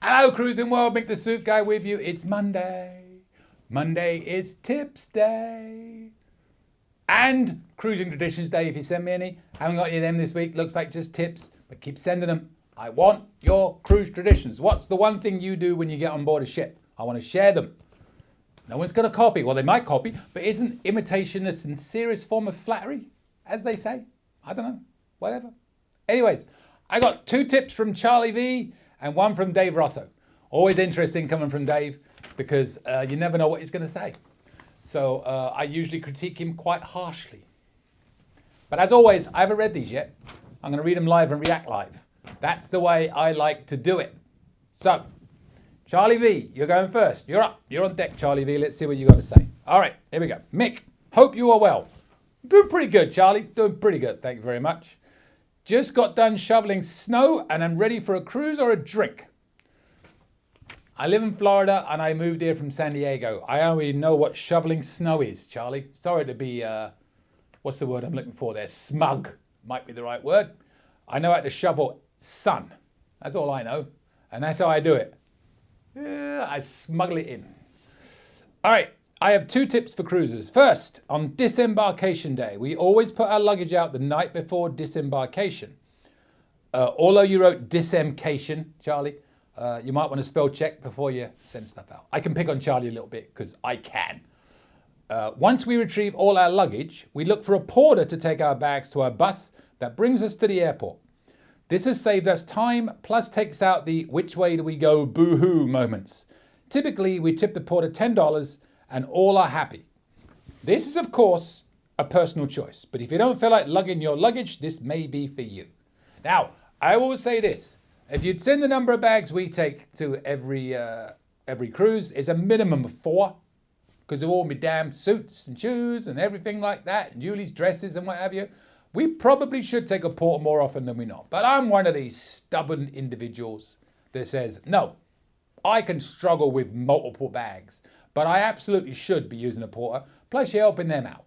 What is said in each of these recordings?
Hello, Cruising World. Mick the Suit Guy with you. It's Monday. Monday is Tips Day. And Cruising Traditions Day, if you send me any. Haven't got any of them this week. Looks like just tips, but keep sending them. I want your cruise traditions. What's the one thing you do when you get on board a ship? I want to share them. No one's going to copy. Well, they might copy, but isn't imitation the sincerest form of flattery, as they say? I don't know. Whatever. Anyways, I got 2 tips from Charlie V and 1 from Dave Rosso. Always interesting coming from Dave because you never know what he's going to say. So I usually critique him quite harshly. But as always, I haven't read these yet. I'm going to read them live and react live. That's the way I like to do it. So, Charlie V, you're going first. You're up. You're on deck, Charlie V. Let's see what you got to say. All right, here we go. Mick, hope you are well. Doing pretty good, Charlie. Doing pretty good. Thank you very much. Just got done shoveling snow and I'm ready for a cruise or a drink. I live in Florida and I moved here from San Diego. I only know what shoveling snow is, Charlie. Sorry to be, what's the word I'm looking for there? Smug might be the right word. I know how to shovel sun. That's all I know. And that's how I do it. I smuggle it in. All right, I have 2 tips for cruisers. First, on disembarkation day, we always put our luggage out the night before disembarkation. Although you wrote disemcation, Charlie, you might want to spell check before you send stuff out. I can pick on Charlie a little bit because I can. Once we retrieve all our luggage, we look for a porter to take our bags to our bus that brings us to the airport. This has saved us time, plus takes out the which way do we go boo-hoo moments. Typically, we tip the porter $10 and all are happy. This is, of course, a personal choice, but if you don't feel like lugging your luggage, this may be for you. Now, I will say this. If you'd send the number of bags we take to every cruise, it's a minimum of 4, because of all my damn suits and shoes and everything like that, and Julie's dresses and what have you. We probably should take a porter more often than we not. But I'm one of these stubborn individuals that says, no, I can struggle with multiple bags, but I absolutely should be using a porter. Plus you're helping them out,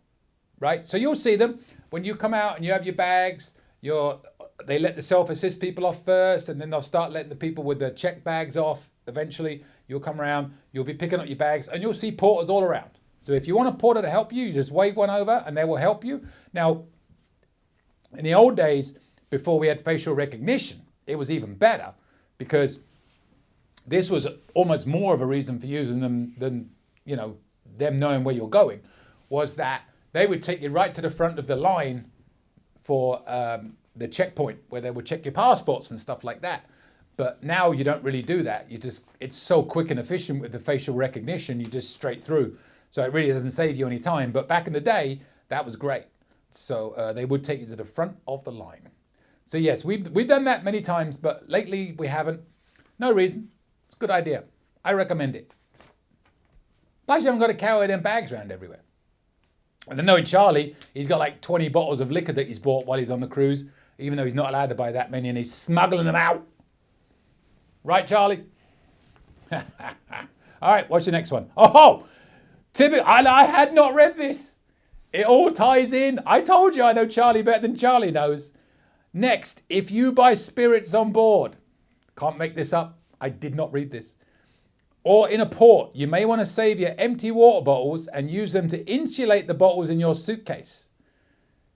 right? So you'll see them when you come out and you have your bags, they let the self-assist people off first, and then they'll start letting the people with the check bags off. Eventually you'll come around, you'll be picking up your bags, and you'll see porters all around. So if you want a porter to help you, you just wave one over and they will help you. Now, in the old days, before we had facial recognition, it was even better because this was almost more of a reason for using them than, them knowing where you're going, was that they would take you right to the front of the line for the checkpoint where they would check your passports and stuff like that. But now you don't really do that. It's so quick and efficient with the facial recognition, you just straight through. So it really doesn't save you any time. But back in the day, that was great. So they would take you to the front of the line. So yes, we've done that many times, but lately we haven't. No reason. It's a good idea. I recommend it. Plus you haven't got to carry them bags around everywhere. And I know Charlie, he's got like 20 bottles of liquor that he's bought while he's on the cruise, even though he's not allowed to buy that many, and he's smuggling them out. Right, Charlie? All right, what's your next one? Oh, I had not read this. It all ties in. I told you I know Charlie better than Charlie knows. Next, if you buy spirits on board, can't make this up, I did not read this, or in a port, you may want to save your empty water bottles and use them to insulate the bottles in your suitcase.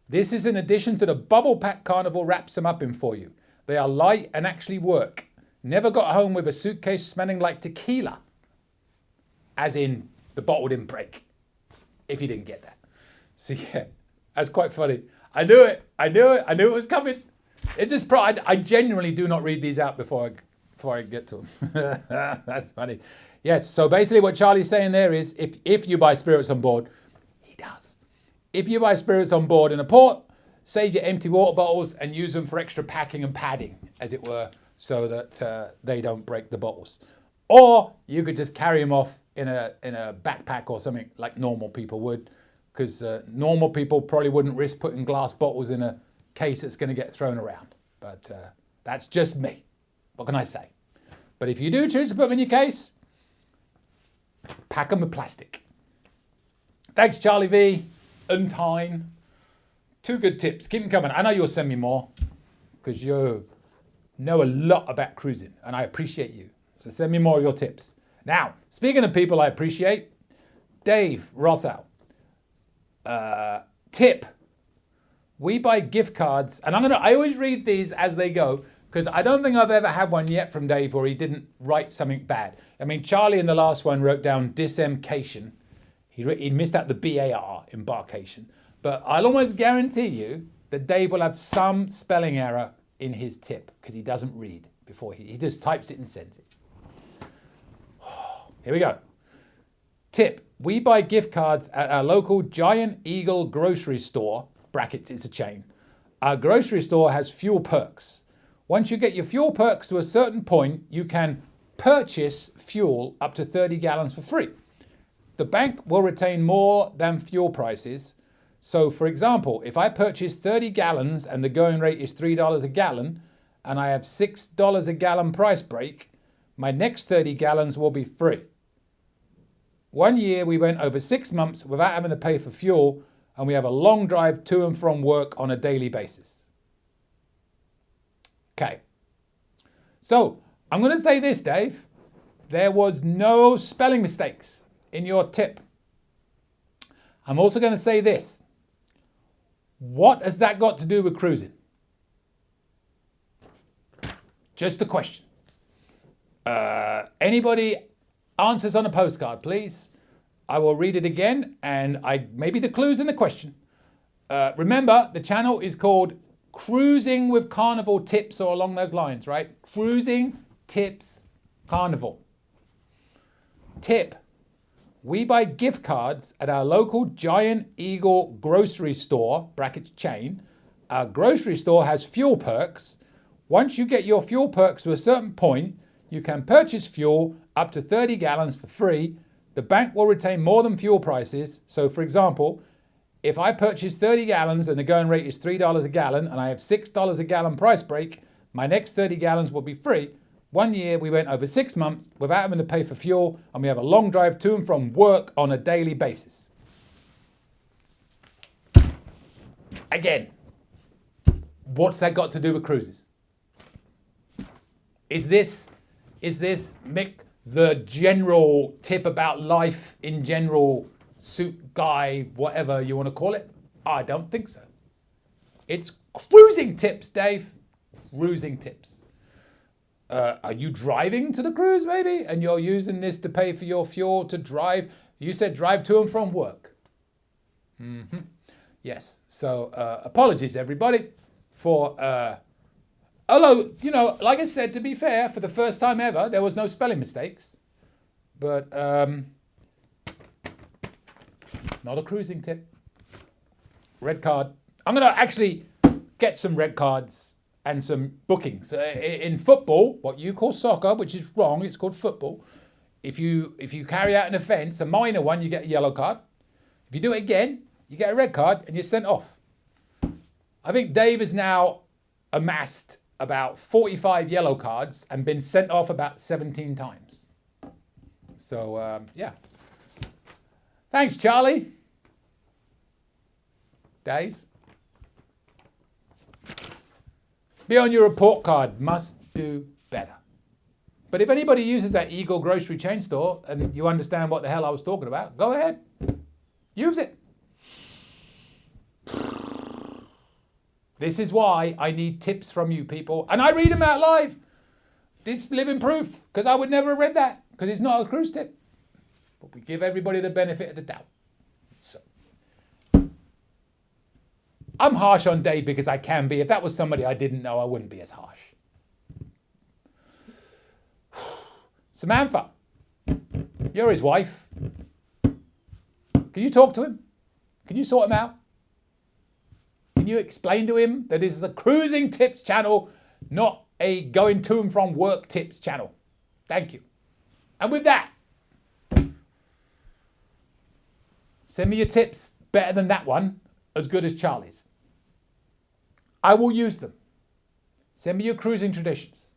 This is in addition to the bubble pack Carnival wraps them up in for you. They are light and actually work. Never got home with a suitcase smelling like tequila. As in, the bottle didn't break. If you didn't get that. So yeah, that's quite funny. I knew it. I knew it was coming. It's just, I genuinely do not read these out before I get to them. That's funny. Yes, so basically what Charlie's saying there is, if you buy spirits on board, he does. If you buy spirits on board in a port, save your empty water bottles and use them for extra packing and padding, as it were, so that they don't break the bottles. Or you could just carry them off in a backpack or something like normal people would. Because normal people probably wouldn't risk putting glass bottles in a case that's going to get thrown around. But that's just me. What can I say? But if you do choose to put them in your case, pack them with plastic. Thanks, Charlie V. Untine. 2 good tips. Keep them coming. I know you'll send me more because you know a lot about cruising and I appreciate you. So send me more of your tips. Now, speaking of people I appreciate, Dave Rossow, tip. We buy gift cards, and I always read these as they go, because I don't think I've ever had one yet from Dave where he didn't write something bad. I mean, Charlie in the last one wrote down disemcation. He missed out the BAR, embarkation. But I'll almost guarantee you that Dave will have some spelling error in his tip, because he doesn't read before he just types it and sends it. Here we go. Tip. We buy gift cards at our local Giant Eagle grocery store, brackets, it's a chain. Our grocery store has fuel perks. Once you get your fuel perks to a certain point, you can purchase fuel up to 30 gallons for free. The bank will retain more than fuel prices. So for example, if I purchase 30 gallons and the going rate is $3 a gallon, and I have $6 a gallon price break, my next 30 gallons will be free. 1 year we went over 6 months without having to pay for fuel, and we have a long drive to and from work on a daily basis. Okay. So I'm going to say this, Dave. There was no spelling mistakes in your tip. I'm also going to say this. What has that got to do with cruising? Just a question. Anybody answers on a postcard, please. I will read it again, and maybe the clue's in the question. Remember, the channel is called Cruising with Carnival Tips, or along those lines, right? Cruising Tips Carnival. Tip. We buy gift cards at our local Giant Eagle grocery store, brackets chain. Our grocery store has fuel perks. Once you get your fuel perks to a certain point, you can purchase fuel up to 30 gallons for free. The bank will retain more than fuel prices. So for example, if I purchase 30 gallons and the going rate is $3 a gallon and I have $6 a gallon price break, my next 30 gallons will be free. 1 year we went over 6 months without having to pay for fuel, and we have a long drive to and from work on a daily basis. Again, what's that got to do with cruises? Is this, Mick, the general tip about life in general, suit guy, whatever you want to call it? I don't think so. It's cruising tips, Dave. Cruising tips. Are you driving to the cruise, maybe? And you're using this to pay for your fuel to drive? You said drive to and from work. Mm-hmm. Yes. So apologies, everybody, for... although, you know, like I said, to be fair, for the first time ever, there was no spelling mistakes. But not a cruising tip. Red card. I'm going to actually get some red cards and some bookings. In football, what you call soccer, which is wrong, it's called football. If you carry out an offence, a minor one, you get a yellow card. If you do it again, you get a red card and you're sent off. I think Dave has now amassed about 45 yellow cards and been sent off about 17 times. So, yeah. Thanks, Charlie. Dave? Be on your report card. Must do better. But if anybody uses that Eagle grocery chain store and you understand what the hell I was talking about, go ahead. Use it. This is why I need tips from you people. And I read them out live. This is living proof, because I would never have read that, because it's not a cruise tip. But we give everybody the benefit of the doubt. So I'm harsh on Dave because I can be. If that was somebody I didn't know, I wouldn't be as harsh. Samantha, you're his wife. Can you talk to him? Can you sort him out? Can you explain to him that this is a cruising tips channel, not a going to and from work tips channel? Thank you. And with that, send me your tips better than that one, as good as Charlie's. I will use them. Send me your cruising traditions.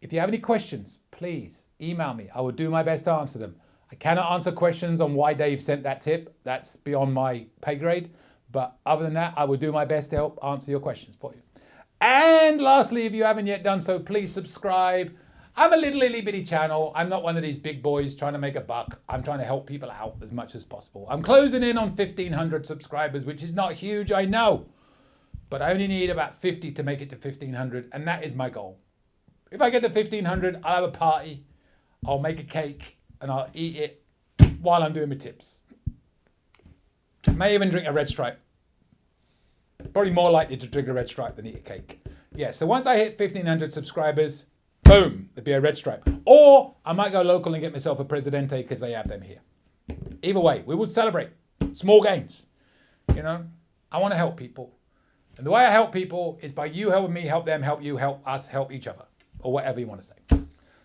If you have any questions, please email me. I will do my best to answer them. I cannot answer questions on why Dave sent that tip. That's beyond my pay grade. But other than that, I will do my best to help answer your questions for you. And lastly, if you haven't yet done so, please subscribe I'm a little itty bitty channel. I'm not one of these big boys trying to make a buck. I'm trying to help people out as much as possible. I'm closing in on 1,500 subscribers, which is not huge, I know. But I only need about 50 to make it to 1,500, and that is my goal. If I get to 1,500, I'll have a party. I'll make a cake, and I'll eat it while I'm doing my tips. May even drink a Red Stripe. Probably more likely to drink a Red Stripe than eat a cake. Yeah, so once I hit 1,500 subscribers, boom, there'd be a Red Stripe. Or I might go local and get myself a Presidente because they have them here. Either way, we would celebrate small gains. You know, I want to help people. And the way I help people is by you helping me, help them, help you, help us, help each other. Or whatever you want to say.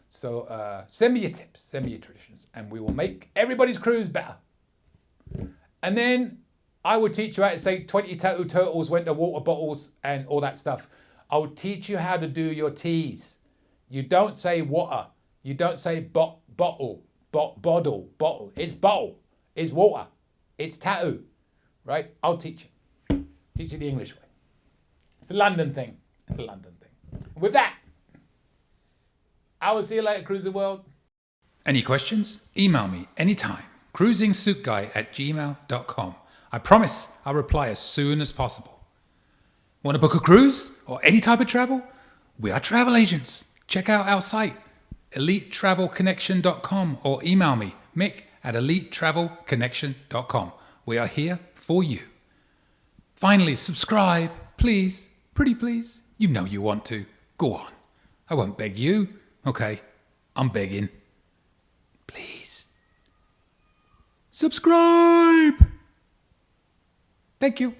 So send me your tips, send me your traditions, and we will make everybody's cruise better. And then I would teach you how to say 20 tattoo turtles went to water bottles and all that stuff. I would teach you how to do your T's. You don't say water. You don't say bottle. It's bottle. It's water. It's tattoo. Right? I'll teach you. Teach you the English way. It's a London thing. It's a London thing. With that, I will see you later, Cruising World. Any questions? Email me anytime. cruisingsuitguy@gmail.com. I promise I'll reply as soon as possible. Want to book a cruise or any type of travel? We are travel agents. Check out our site, elitetravelconnection.com, or email me, Mick, at elitetravelconnection.com. We are here for you. Finally, subscribe, please. Pretty please. You know you want to. Go on. I won't beg you. Okay, I'm begging. Please. Subscribe! Thank you.